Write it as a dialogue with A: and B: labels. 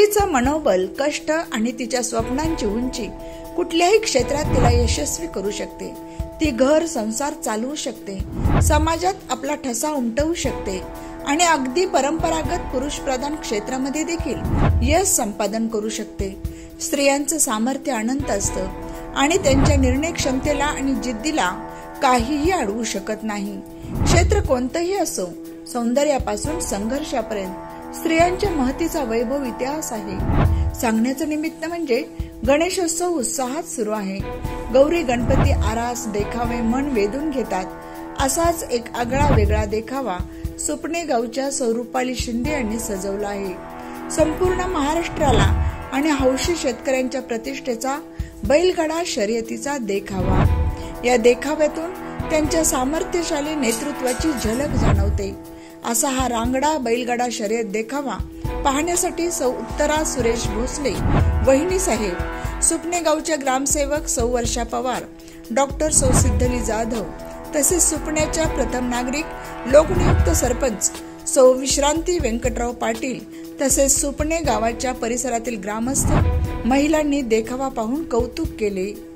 A: स्त्रीचं मनोबल, कष्ट आणि तिच्या स्वप्नांची उंची कुठल्याही क्षेत्रात तिला यशस्वी करू शकते. ती घर संसार चालवू शकते, समाजात आपला ठसा उमटवू शकते आणि अगदी परंपरागत पुरुष प्रधान क्षेत्रामध्ये देखील यश संपादन करू शकते. स्त्रियांचं सामर्थ्य अनंत असतं आणि त्यांच्या निर्णय क्षमतेला आणि जिद्दीला काहीही अडवू शकत नाही. क्षेत्र कोणतंही असो, सौंदर्यापासून संघर्षापर्यंत स्त्रियांच्या महतीचा वैभव इतिहास आहे. सांगण्याचं निमित्त म्हणजे गणेशोत्सव उत्साहात सुरू आहे. गौरी गणपती आरास देखावे मन वेधून घेतात. असाच एक आगळा वेगळा देखावा सुपणे गावच्या सौरूपाली शिंदे यांनी सजवला आहे. संपूर्ण महाराष्ट्राला आणि हौशी शेतकऱ्यांच्या प्रतिष्ठेचा बैलगाडा शर्यतीचा देखावा. या देखाव्यातून त्यांच्या सामर्थ्यशाली नेतृत्वाची झलक जाणवते. असा हा रांगडा बैलगाडा शर्यत देखावा पाहण्यासाठी सौ उत्तरा सुरेश भोसले वहिनी साहेब, सुपणे गावच्या ग्रामसेवक सौ वर्षा पवार, डॉक्टर सौ सिद्धली जाधव तसेच सुपण्याच्या प्रथम नागरिक लोकनियुक्त सरपंच सौ विश्रांती व्यंकटराव पाटील तसेच सुपणे गावाच्या परिसरातील ग्रामस्थ महिलांनी देखावा पाहून कौतुक केले.